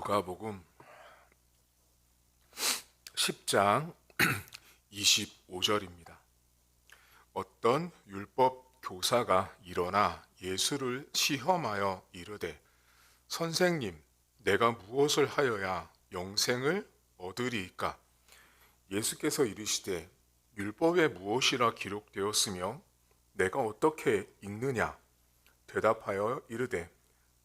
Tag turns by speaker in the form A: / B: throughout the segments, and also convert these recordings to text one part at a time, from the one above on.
A: 누가복음 10장 25절입니다. 어떤 율법 교사가 일어나 예수를 시험하여 이르되 선생님, 내가 무엇을 하여야 영생을 얻으리이까? 예수께서 이르시되 율법에 무엇이라 기록되었으며 내가 어떻게 읽느냐? 대답하여 이르되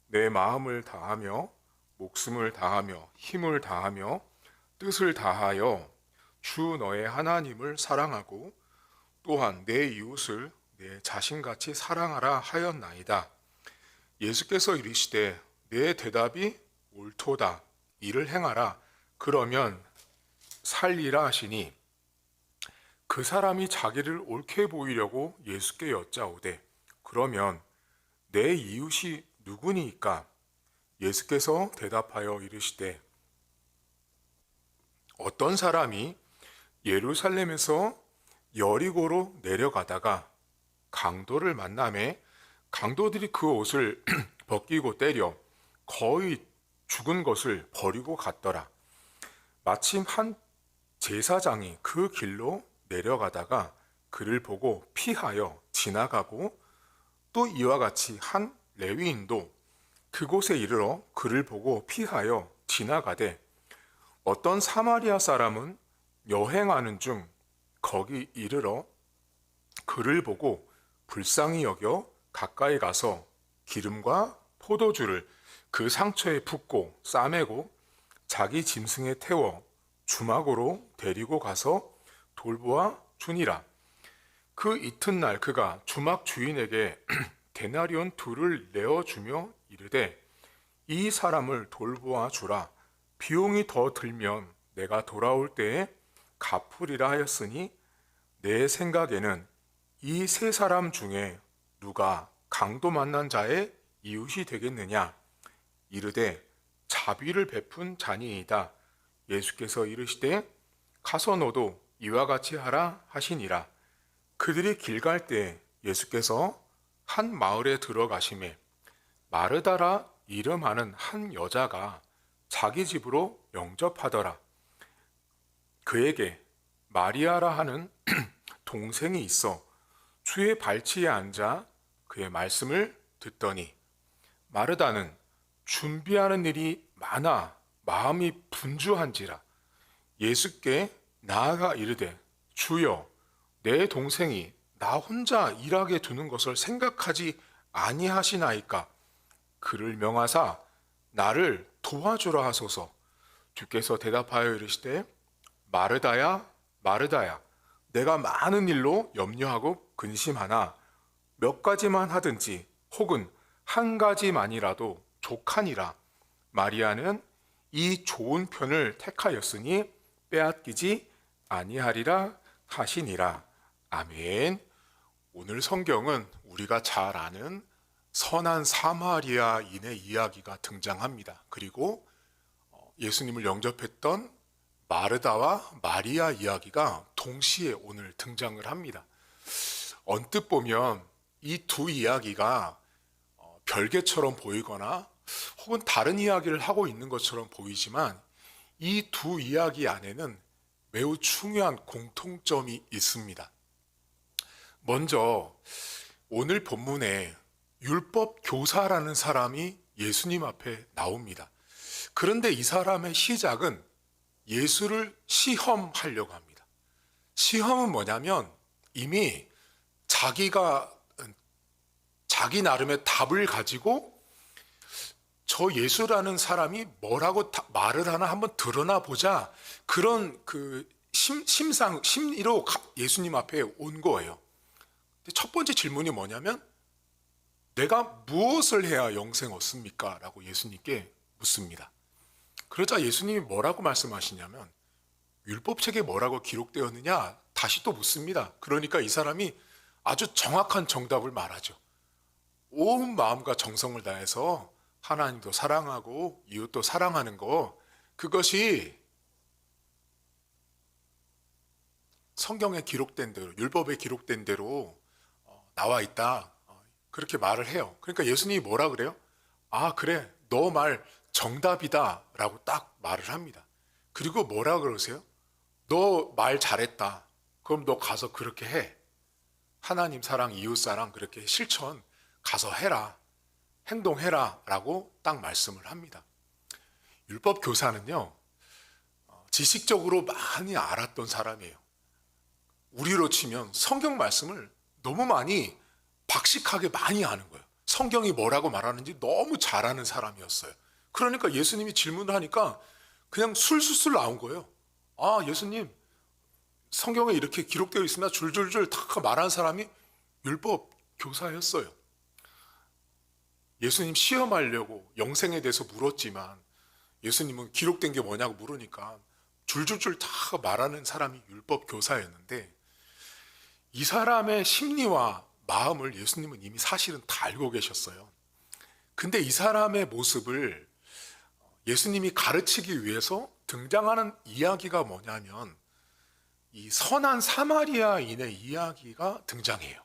A: 내 마음을 다하며 목숨을 다하며 힘을 다하며 뜻을 다하여 주 너의 하나님을 사랑하고 또한 내 이웃을 내 자신같이 사랑하라 하였나이다. 예수께서 이르시되 내 대답이 옳도다. 이를 행하라. 그러면 살리라 하시니 그 사람이 자기를 옳게 보이려고 예수께 여짜오되 그러면 내 이웃이 누구니이까? 예수께서 대답하여 이르시되 어떤 사람이 예루살렘에서 여리고로 내려가다가 강도를 만나매 강도들이 그 옷을 벗기고 때려 거의 죽은 것을 버리고 갔더라. 마침 한 제사장이 그 길로 내려가다가 그를 보고 피하여 지나가고 또 이와 같이 한 레위인도 그곳에 이르러 그를 보고 피하여 지나가되 어떤 사마리아 사람은 여행하는 중 거기 이르러 그를 보고 불쌍히 여겨 가까이 가서 기름과 포도주를 그 상처에 붓고 싸매고 자기 짐승에 태워 주막으로 데리고 가서 돌보아 주니라. 그 이튿날 그가 주막 주인에게 데나리온 둘을 내어주며 이르되 이 사람을 돌보아 주라. 비용이 더 들면 내가 돌아올 때에 갚으리라 하였으니 내 생각에는 이 세 사람 중에 누가 강도 만난 자의 이웃이 되겠느냐? 이르되 자비를 베푼 자니이다. 예수께서 이르시되 가서 너도 이와 같이 하라 하시니라. 그들이 길 갈 때 예수께서 한 마을에 들어가시매 마르다라 이름하는 한 여자가 자기 집으로 영접하더라. 그에게 마리아라 하는 동생이 있어 주의 발치에 앉아 그의 말씀을 듣더니 마르다는 준비하는 일이 많아 마음이 분주한지라 예수께 나아가 이르되 주여 내 동생이 나 혼자 일하게 두는 것을 생각하지 아니하시나이까? 그를 명하사 나를 도와주라 하소서. 주께서 대답하여 이르시되 마르다야 마르다야 내가 많은 일로 염려하고 근심하나 몇 가지만 하든지 혹은 한 가지만이라도 족하니라. 마리아는 이 좋은 편을 택하였으니 빼앗기지 아니하리라 하시니라. 아멘. 오늘 성경은 우리가 잘 아는 선한 사마리아인의 이야기가 등장합니다. 그리고 예수님을 영접했던 마르다와 마리아 이야기가 동시에 오늘 등장을 합니다. 언뜻 보면 이 두 이야기가 별개처럼 보이거나 혹은 다른 이야기를 하고 있는 것처럼 보이지만 이 두 이야기 안에는 매우 중요한 공통점이 있습니다. 먼저 오늘 본문에 율법 교사라는 사람이 예수님 앞에 나옵니다. 그런데 이 사람의 시작은 예수를 시험하려고 합니다. 시험은 뭐냐면 이미 자기 나름의 답을 가지고 저 예수라는 사람이 뭐라고 말을 하나 한번 드러나 보자 그런 심리로 예수님 앞에 온 거예요. 첫 번째 질문이 뭐냐면 내가 무엇을 해야 영생 얻습니까? 라고 예수님께 묻습니다. 그러자 예수님이 뭐라고 말씀하시냐면 율법책에 뭐라고 기록되었느냐? 다시 또 묻습니다. 그러니까 이 사람이 아주 정확한 정답을 말하죠. 온 마음과 정성을 다해서 하나님도 사랑하고 이웃도 사랑하는 거 그것이 성경에 기록된 대로 율법에 기록된 대로 나와 있다. 그렇게 말을 해요. 그러니까 예수님이 뭐라 그래요? 아 그래 너 말 정답이다 라고 딱 말을 합니다. 그리고 뭐라 그러세요? 너 말 잘했다. 그럼 너 가서 그렇게 해. 하나님 사랑, 이웃 사랑 그렇게 실천 가서 해라. 행동해라 라고 딱 말씀을 합니다. 율법 교사는요, 지식적으로 많이 알았던 사람이에요. 우리로 치면 성경 말씀을 너무 많이 박식하게 많이 아는 거예요. 성경이 뭐라고 말하는지 너무 잘 아는 사람이었어요. 그러니까 예수님이 질문을 하니까 그냥 술술술 나온 거예요. 아, 예수님, 성경에 이렇게 기록되어 있으나 줄줄줄 다 말하는 사람이 율법 교사였어요. 예수님 시험하려고 영생에 대해서 물었지만 예수님은 기록된 게 뭐냐고 물으니까 줄줄줄 다 말하는 사람이 율법 교사였는데, 이 사람의 심리와 마음을 예수님은 이미 사실은 다 알고 계셨어요. 근데 이 사람의 모습을 예수님이 가르치기 위해서 등장하는 이야기가 뭐냐면 이 선한 사마리아인의 이야기가 등장해요.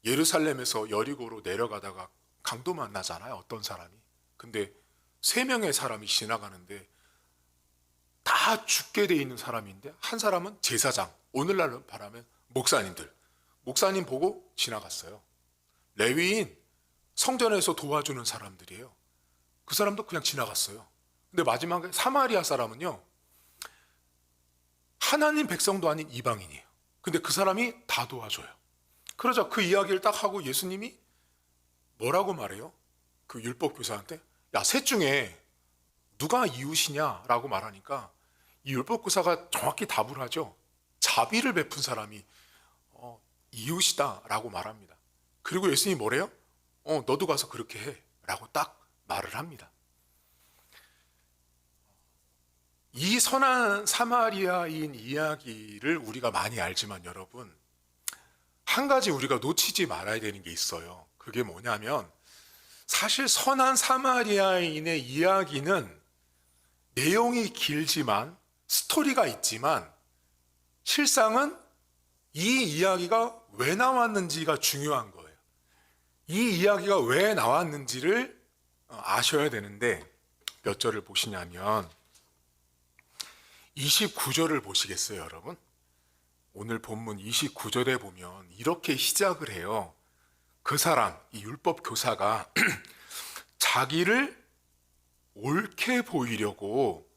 A: 예루살렘에서 여리고로 내려가다가 강도 만나잖아요, 어떤 사람이. 근데 3명의 사람이 지나가는데 다 죽게 돼 있는 사람인데 한 사람은 제사장, 오늘날로 말하면 목사님들. 목사님 보고 지나갔어요. 레위인, 성전에서 도와주는 사람들이에요. 그 사람도 그냥 지나갔어요. 근데 마지막에 사마리아 사람은요, 하나님 백성도 아닌 이방인이에요. 근데 그 사람이 다 도와줘요. 그러자 그 이야기를 딱 하고 예수님이 뭐라고 말해요? 그 율법 교사한테, 야, 셋 중에 누가 이웃이냐라고 말하니까 이 율법 교사가 정확히 답을 하죠. 자비를 베푼 사람이 이웃이다라고 말합니다. 그리고 예수님이 뭐래요? 너도 가서 그렇게 해 라고 딱 말을 합니다. 이 선한 사마리아인 이야기를 우리가 많이 알지만 여러분, 한 가지 우리가 놓치지 말아야 되는 게 있어요. 그게 뭐냐면 사실 선한 사마리아인의 이야기는 내용이 길지만, 스토리가 있지만 실상은 이 이야기가 왜 나왔는지가 중요한 거예요. 이 이야기가 왜 나왔는지를 아셔야 되는데, 몇 절을 보시냐면 29절을 보시겠어요, 여러분? 오늘 본문 29절에 보면 이렇게 시작을 해요. 그 사람, 이 율법 교사가 자기를 옳게 보이려고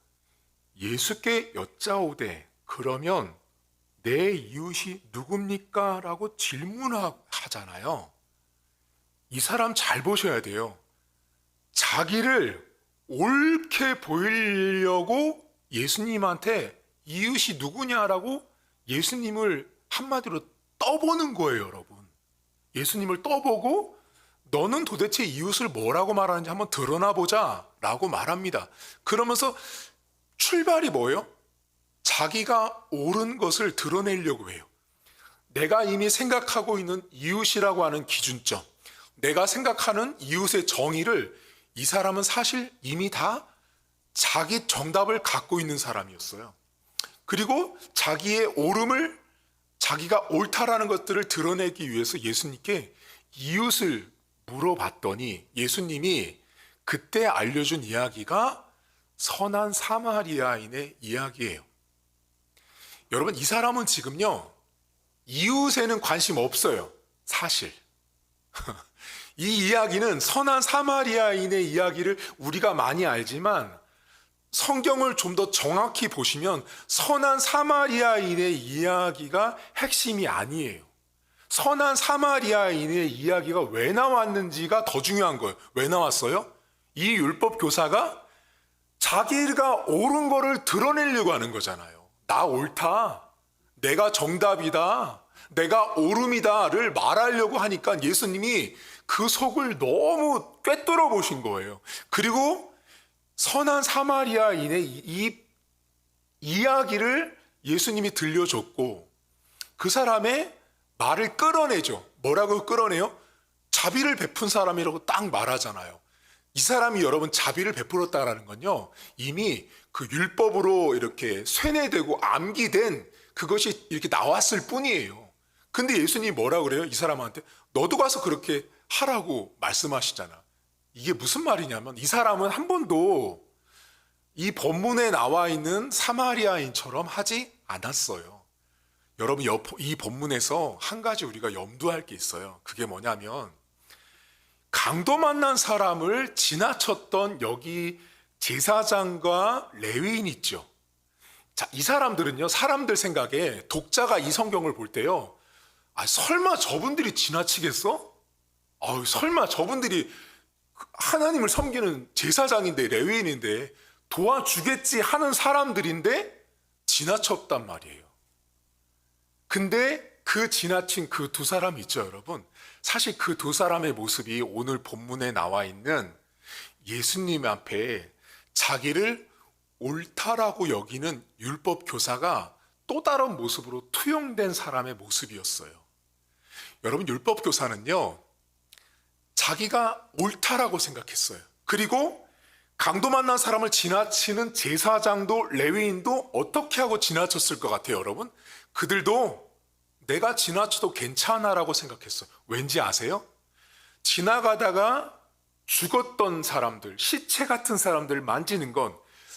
A: 예수께 여짜오되, 그러면 내 이웃이 누굽니까? 라고 질문하잖아요. 이 사람 잘 보셔야 돼요. 자기를 옳게 보이려고 예수님한테 이웃이 누구냐라고 예수님을 한마디로 떠보는 거예요, 여러분. 예수님을 떠보고 너는 도대체 이웃을 뭐라고 말하는지 한번 드러나 보자 라고 말합니다. 그러면서 출발이 뭐예요? 자기가 옳은 것을 드러내려고 해요. 내가 이미 생각하고 있는 이웃이라고 하는 기준점, 내가 생각하는 이웃의 정의를 이 사람은 사실 이미 다 자기 정답을 갖고 있는 사람이었어요. 그리고 자기의 옳음을, 자기가 옳다라는 것들을 드러내기 위해서 예수님께 이웃을 물어봤더니 예수님이 그때 알려준 이야기가 선한 사마리아인의 이야기예요. 여러분, 이 사람은 지금요, 이웃에는 관심 없어요, 사실. 이 이야기는 선한 사마리아인의 이야기를 우리가 많이 알지만 성경을 좀 더 정확히 보시면 선한 사마리아인의 이야기가 핵심이 아니에요. 선한 사마리아인의 이야기가 왜 나왔는지가 더 중요한 거예요. 왜 나왔어요? 이 율법 교사가 자기가 옳은 거를 드러내려고 하는 거잖아요. 나 옳다, 내가 정답이다, 내가 옳음이다를 말하려고 하니까 예수님이 그 속을 너무 꿰뚫어 보신 거예요. 그리고 선한 사마리아인의 이 이야기를 예수님이 들려줬고 그 사람의 말을 끌어내죠. 뭐라고 끌어내요? 자비를 베푼 사람이라고 딱 말하잖아요. 이 사람이 여러분 자비를 베풀었다라는 건요, 이미 그 율법으로 이렇게 쇠뇌되고 암기된 그것이 이렇게 나왔을 뿐이에요. 근데 예수님이 뭐라고 그래요? 이 사람한테 너도 가서 그렇게 하라고 말씀하시잖아. 이게 무슨 말이냐면 이 사람은 한 번도 이 본문에 나와 있는 사마리아인처럼 하지 않았어요. 여러분, 이 본문에서 한 가지 우리가 염두할 게 있어요. 그게 뭐냐면 강도 만난 사람을 지나쳤던 여기 제사장과 레위인 있죠. 자, 이 사람들은요, 사람들 생각에 독자가 이 성경을 볼 때요, 설마 저분들이 지나치겠어? 설마 저분들이 하나님을 섬기는 제사장인데, 레위인인데 도와주겠지 하는 사람들인데 지나쳤단 말이에요. 근데 그 지나친 그 두 사람이 있죠, 여러분. 사실 그 두 사람의 모습이 오늘 본문에 나와 있는 예수님 앞에 자기를 옳다라고 여기는 율법 교사가 또 다른 모습으로 투영된 사람의 모습이었어요. 여러분, 율법 교사는요, 자기가 옳다라고 생각했어요. 그리고 강도 만난 사람을 지나치는 제사장도 레위인도 어떻게 하고 지나쳤을 것 같아요, 여러분? 그들도 내가 지나쳐도 괜찮아라고 생각했어요. 왠지 아세요? 지나가다가 죽었던 사람들, 시체 같은 사람들 만지는 건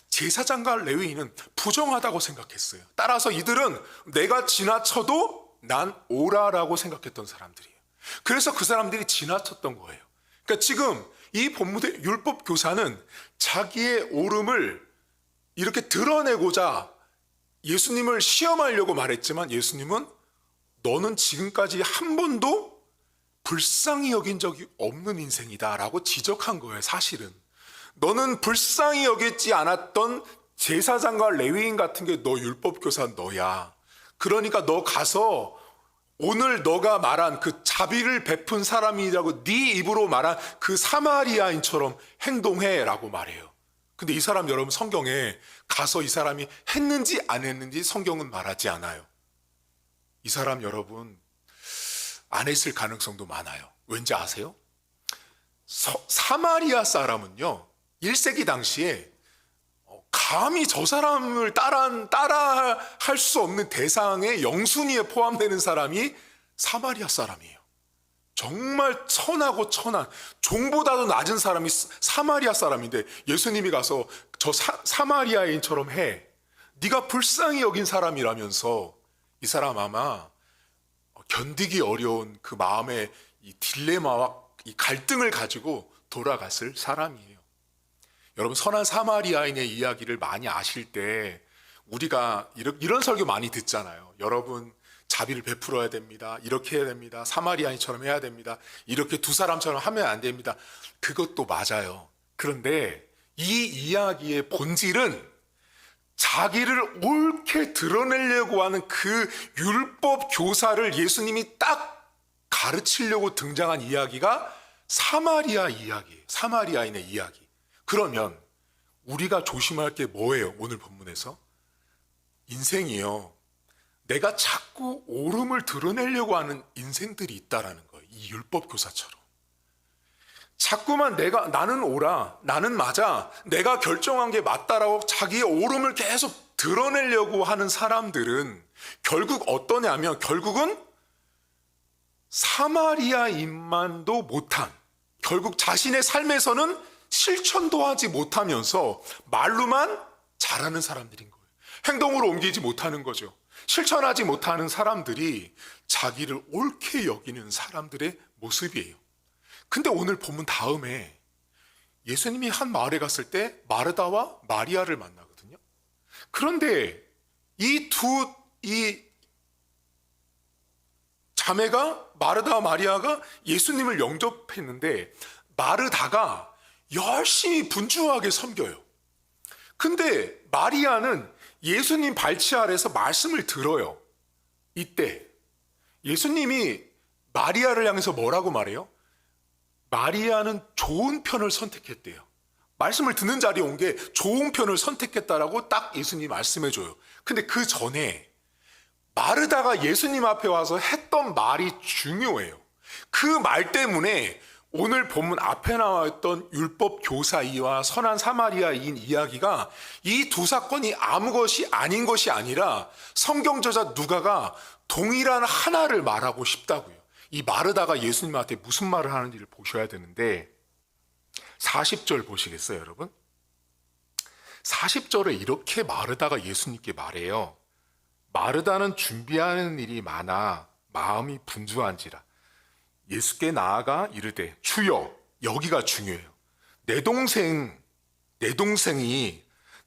A: 제사장과 레위인은 부정하다고 생각했어요. 따라서 이들은 내가 지나쳐도 난 옳아라고 생각했던 사람들이에요. 그래서 그 사람들이 지나쳤던 거예요. 그러니까 지금 이 본문의 율법 교사는 자기의 옳음을 이렇게 드러내고자 예수님을 시험하려고 말했지만 예수님은 너는 지금까지 한 번도 불쌍히 여긴 적이 없는 인생이다 라고 지적한 거예요. 사실은 너는 불쌍히 여기지 않았던 제사장과 레위인 같은 게 너 율법교사 너야. 그러니까 너 가서 오늘 너가 말한 그 자비를 베푼 사람이라고 네 입으로 말한 그 사마리아인처럼 행동해 라고 말해요. 근데 이 사람 여러분 성경에 가서 이 사람이 했는지 안 했는지 성경은 말하지 않아요. 이 사람 여러분 안 했을 가능성도 많아요. 왠지 아세요? 사마리아 사람은요 1세기 당시에 감히 저 사람을 따라 할 수 없는 대상의 영순위에 포함되는 사람이 사마리아 사람이에요. 정말 천하고 천한 종보다도 낮은 사람이 사마리아 사람인데 예수님이 가서 저 사마리아인처럼 해. 네가 불쌍히 여긴 사람이라면서 이 사람 아마 견디기 어려운 그 마음의 이 딜레마와 이 갈등을 가지고 돌아갔을 사람이에요. 여러분 선한 사마리아인의 이야기를 많이 아실 때 우리가 이런 설교 많이 듣잖아요. 여러분 자비를 베풀어야 됩니다. 이렇게 해야 됩니다. 사마리아인처럼 해야 됩니다. 이렇게 두 사람처럼 하면 안 됩니다. 그것도 맞아요. 그런데 이 이야기의 본질은 자기를 옳게 드러내려고 하는 그 율법 교사를 예수님이 딱 가르치려고 등장한 이야기가 사마리아 이야기, 사마리아인의 이야기. 그러면 우리가 조심할 게 뭐예요? 오늘 본문에서 인생이요. 내가 자꾸 옳음을 드러내려고 하는 인생들이 있다라는 거예요. 이 율법 교사처럼. 자꾸만 나는 옳아, 나는 맞아, 내가 결정한 게 맞다라고 자기의 옳음을 계속 드러내려고 하는 사람들은 결국 어떠냐면 결국은 사마리아인만도 못한, 결국 자신의 삶에서는 실천도 하지 못하면서 말로만 잘하는 사람들인 거예요. 행동으로 옮기지 못하는 거죠. 실천하지 못하는 사람들이 자기를 옳게 여기는 사람들의 모습이에요. 근데 오늘 본문 다음에 예수님이 한 마을에 갔을 때 마르다와 마리아를 만나거든요. 그런데 이 자매가 마르다와 마리아가 예수님을 영접했는데 마르다가 열심히 분주하게 섬겨요. 근데 마리아는 예수님 발치 아래서 말씀을 들어요. 이때 예수님이 마리아를 향해서 뭐라고 말해요? 마리아는 좋은 편을 선택했대요. 말씀을 듣는 자리에 온 게 좋은 편을 선택했다라고 딱 예수님이 말씀해줘요. 근데 그 전에 마르다가 예수님 앞에 와서 했던 말이 중요해요. 그 말 때문에 오늘 본문 앞에 나와 있던 율법 교사이와 선한 사마리아인 이야기가 이 두 사건이 아무 것이 아닌 것이 아니라 성경 저자 누가가 동일한 하나를 말하고 싶다고요. 이 마르다가 예수님한테 무슨 말을 하는지를 보셔야 되는데 40절 보시겠어요, 여러분? 40절에 이렇게 마르다가 예수님께 말해요. 마르다는 준비하는 일이 많아 마음이 분주한지라. 예수께 나아가 이르되 주여, 여기가 중요해요. 내 동생이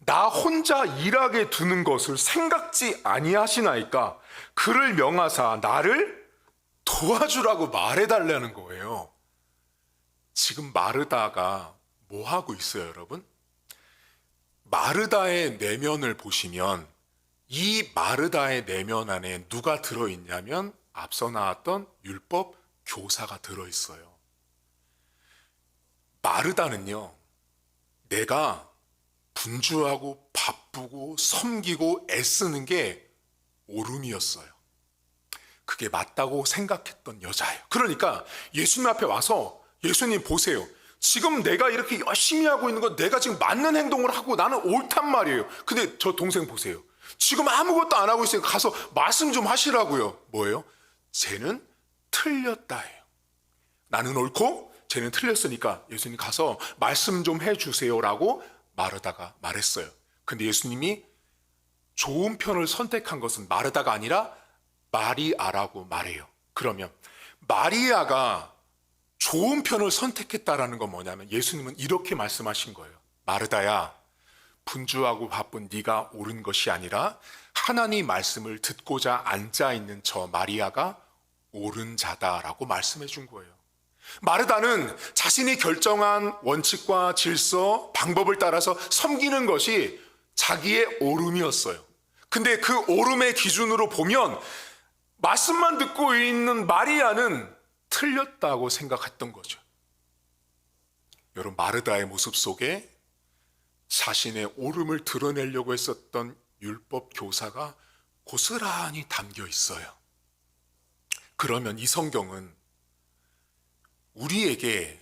A: 나 혼자 일하게 두는 것을 생각지 아니하시나이까 그를 명하사 나를 도와주라고 말해달라는 거예요. 지금 마르다가 뭐 하고 있어요, 여러분? 마르다의 내면을 보시면 이 마르다의 내면 안에 누가 들어있냐면 앞서 나왔던 율법 교사가 들어있어요. 마르다는요, 내가 분주하고 바쁘고 섬기고 애쓰는 게 옳음이었어요. 그게 맞다고 생각했던 여자예요. 그러니까 예수님 앞에 와서 예수님 보세요. 지금 내가 이렇게 열심히 하고 있는 건 내가 지금 맞는 행동을 하고 나는 옳단 말이에요. 근데 저 동생 보세요. 지금 아무것도 안 하고 있으니까 가서 말씀 좀 하시라고요. 뭐예요? 쟤는 틀렸다예요. 나는 옳고 쟤는 틀렸으니까 예수님 가서 말씀 좀 해주세요라고 마르다가 말했어요. 근데 예수님이 좋은 편을 선택한 것은 마르다가 아니라 마리아라고 말해요. 그러면 마리아가 좋은 편을 선택했다라는 건 뭐냐면 예수님은 이렇게 말씀하신 거예요. 마르다야, 분주하고 바쁜 네가 옳은 것이 아니라 하나님 말씀을 듣고자 앉아있는 저 마리아가 옳은 자다라고 말씀해 준 거예요. 마르다는 자신이 결정한 원칙과 질서, 방법을 따라서 섬기는 것이 자기의 옳음이었어요. 근데 그 옳음의 기준으로 보면 말씀만 듣고 있는 마리아는 틀렸다고 생각했던 거죠. 여러분, 마르다의 모습 속에 자신의 옳음을 드러내려고 했었던 율법 교사가 고스란히 담겨 있어요. 그러면 이 성경은 우리에게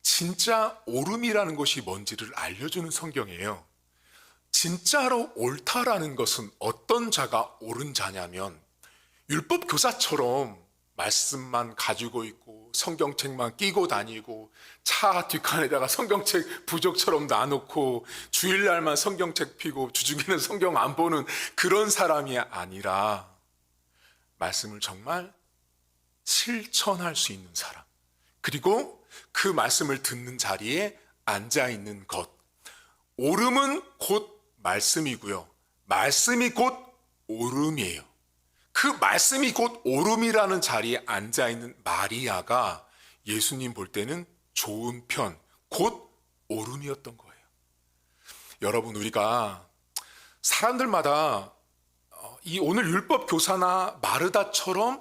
A: 진짜 옳음이라는 것이 뭔지를 알려주는 성경이에요. 진짜로 옳다라는 것은 어떤 자가 옳은 자냐면 율법 교사처럼 말씀만 가지고 있고 성경책만 끼고 다니고 차 뒷칸에다가 성경책 부적처럼 놔놓고 주일날만 성경책 피고 주중에는 성경 안 보는 그런 사람이 아니라 말씀을 정말 실천할 수 있는 사람, 그리고 그 말씀을 듣는 자리에 앉아있는 것. 옳음은 곧 말씀이고요, 말씀이 곧 옳음이에요. 그 말씀이 곧 옳음이라는 자리에 앉아있는 마리아가 예수님 볼 때는 좋은 편, 곧 옳음이었던 거예요. 여러분, 우리가 사람들마다 이 오늘 율법 교사나 마르다처럼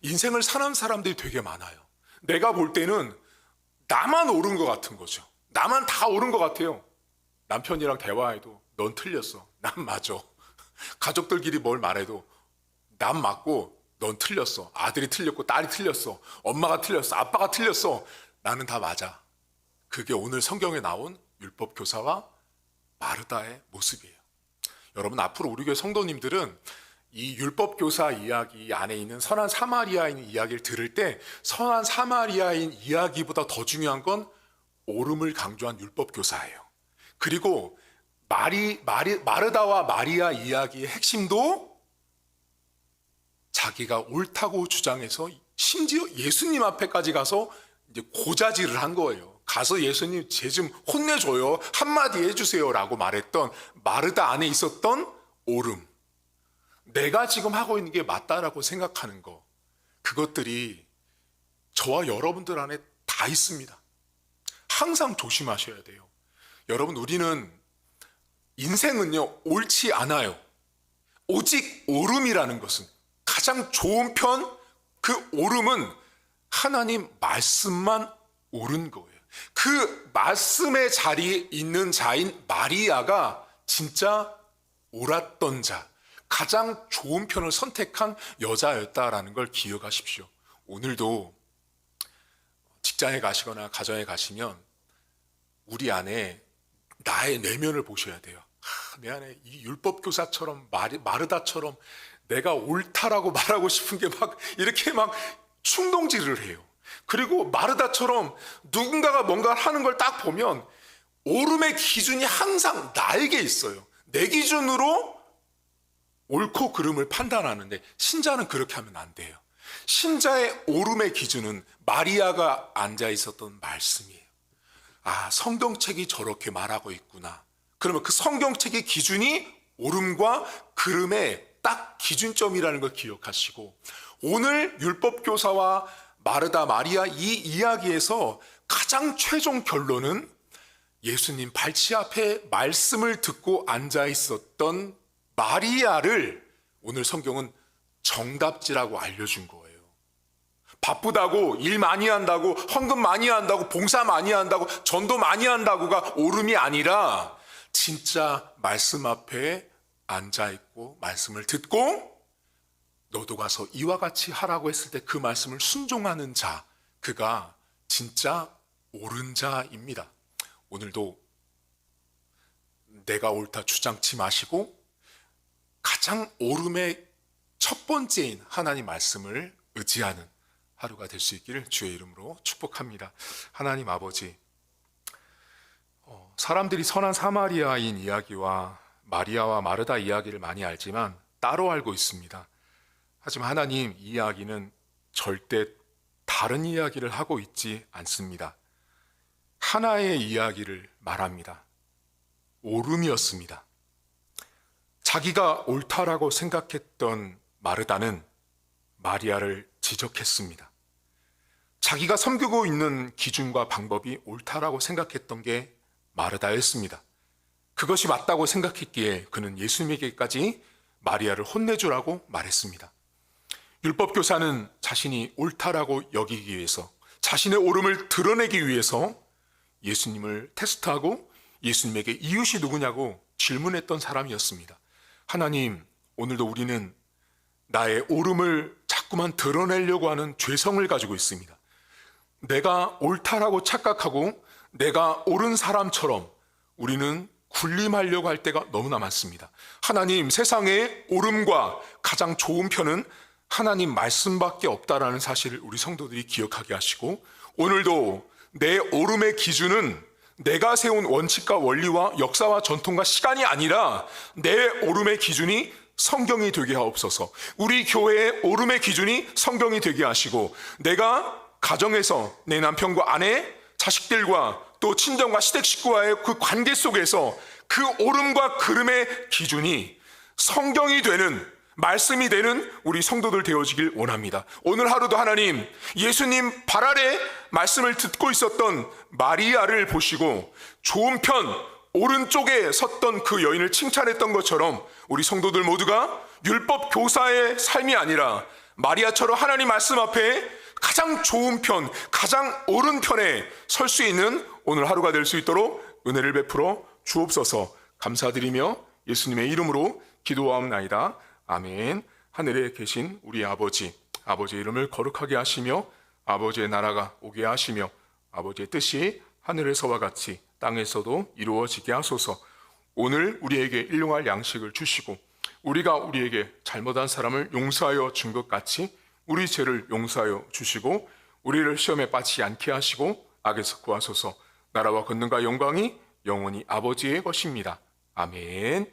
A: 인생을 사는 사람들이 되게 많아요. 내가 볼 때는 나만 옳은 것 같은 거죠. 나만 다 옳은 것 같아요. 남편이랑 대화해도 넌 틀렸어, 난 맞아. 가족들끼리 뭘 말해도 난 맞고 넌 틀렸어. 아들이 틀렸고 딸이 틀렸어. 엄마가 틀렸어. 아빠가 틀렸어. 나는 다 맞아. 그게 오늘 성경에 나온 율법 교사와 마르다의 모습이에요. 여러분, 앞으로 우리 교회 성도님들은 이 율법 교사 이야기 안에 있는 선한 사마리아인 이야기를 들을 때 선한 사마리아인 이야기보다 더 중요한 건 옳음을 강조한 율법 교사예요. 그리고 마르다와 마리아 이야기의 핵심도 자기가 옳다고 주장해서 심지어 예수님 앞에까지 가서 이제 고자질을 한 거예요. 가서 예수님 쟤 좀 혼내줘요, 한마디 해주세요라고 말했던 마르다 안에 있었던 옳음, 내가 지금 하고 있는 게 맞다라고 생각하는 거, 그것들이 저와 여러분들 안에 다 있습니다. 항상 조심하셔야 돼요. 여러분, 우리는 인생은요 옳지 않아요. 오직 옳음이라는 것은, 가장 좋은 편, 그 옳음은 하나님 말씀만 옳은 거예요. 그 말씀의 자리에 있는 자인 마리아가 진짜 옳았던 자, 가장 좋은 편을 선택한 여자였다라는 걸 기억하십시오. 오늘도 직장에 가시거나 가정에 가시면 우리 안에 나의 내면을 보셔야 돼요. 내 안에 이 율법 교사처럼 마르다처럼 내가 옳다라고 말하고 싶은 게 막 이렇게 막 충동질을 해요. 그리고 마르다처럼 누군가가 뭔가 하는 걸 딱 보면 옳음의 기준이 항상 나에게 있어요. 내 기준으로 옳고 그름을 판단하는데 신자는 그렇게 하면 안 돼요. 신자의 옳음의 기준은 마리아가 앉아 있었던 말씀이에요. 아, 성경책이 저렇게 말하고 있구나. 그러면 그 성경책의 기준이 옳음과 그름의 딱 기준점이라는 걸 기억하시고, 오늘 율법교사와 마르다 마리아 이 이야기에서 가장 최종 결론은 예수님 발치 앞에 말씀을 듣고 앉아 있었던 마리아를 오늘 성경은 정답지라고 알려준 거예요. 바쁘다고, 일 많이 한다고, 헌금 많이 한다고, 봉사 많이 한다고, 전도 많이 한다고가 옳음이 아니라 진짜 말씀 앞에 앉아 있고 말씀을 듣고 너도 가서 이와 같이 하라고 했을 때 그 말씀을 순종하는 자, 그가 진짜 옳은 자입니다. 오늘도 내가 옳다 주장치 마시고 가장 옳음의 첫 번째인 하나님 말씀을 의지하는 하루가 될 수 있기를 주의 이름으로 축복합니다. 하나님 아버지, 사람들이 선한 사마리아인 이야기와 마리아와 마르다 이야기를 많이 알지만 따로 알고 있습니다. 하지만 하나님, 이 이야기는 절대 다른 이야기를 하고 있지 않습니다. 하나의 이야기를 말합니다. 옳음이었습니다. 자기가 옳다라고 생각했던 마르다는 마리아를 지적했습니다. 자기가 섬기고 있는 기준과 방법이 옳다라고 생각했던 게 마르다였습니다. 그것이 맞다고 생각했기에 그는 예수님에게까지 마리아를 혼내주라고 말했습니다. 율법교사는 자신이 옳다라고 여기기 위해서, 자신의 옳음을 드러내기 위해서 예수님을 테스트하고 예수님에게 이웃이 누구냐고 질문했던 사람이었습니다. 하나님, 오늘도 우리는 나의 옳음을 자꾸만 드러내려고 하는 죄성을 가지고 있습니다. 내가 옳다라고 착각하고 내가 옳은 사람처럼 우리는 군림하려고 할 때가 너무나 많습니다. 하나님, 세상의 옳음과 가장 좋은 편은 하나님 말씀밖에 없다라는 사실을 우리 성도들이 기억하게 하시고, 오늘도 내 옳음의 기준은 내가 세운 원칙과 원리와 역사와 전통과 시간이 아니라 내 옳음의 기준이 성경이 되게 하옵소서. 우리 교회의 옳음의 기준이 성경이 되게 하시고, 내가 가정에서 내 남편과 아내, 자식들과 또 친정과 시댁 식구와의 그 관계 속에서 그 옳음과 그름의 기준이 성경이 되는, 말씀이 되는 우리 성도들 되어지길 원합니다. 오늘 하루도 하나님, 예수님 발 아래 말씀을 듣고 있었던 마리아를 보시고 좋은 편, 오른쪽에 섰던 그 여인을 칭찬했던 것처럼 우리 성도들 모두가 율법 교사의 삶이 아니라 마리아처럼 하나님 말씀 앞에 가장 좋은 편, 가장 옳은 편에 설 수 있는 오늘 하루가 될 수 있도록 은혜를 베풀어 주옵소서. 감사드리며 예수님의 이름으로 기도하옵나이다. 아멘. 하늘에 계신 우리 아버지, 아버지의 이름을 거룩하게 하시며 아버지의 나라가 오게 하시며 아버지의 뜻이 하늘에서와 같이 땅에서도 이루어지게 하소서. 오늘 우리에게 일용할 양식을 주시고 우리가 우리에게 잘못한 사람을 용서하여 준 것 같이 우리 죄를 용서하여 주시고 우리를 시험에 빠지지 않게 하시고 악에서 구하소서. 나라와 권능과 영광이 영원히 아버지의 것입니다. 아멘.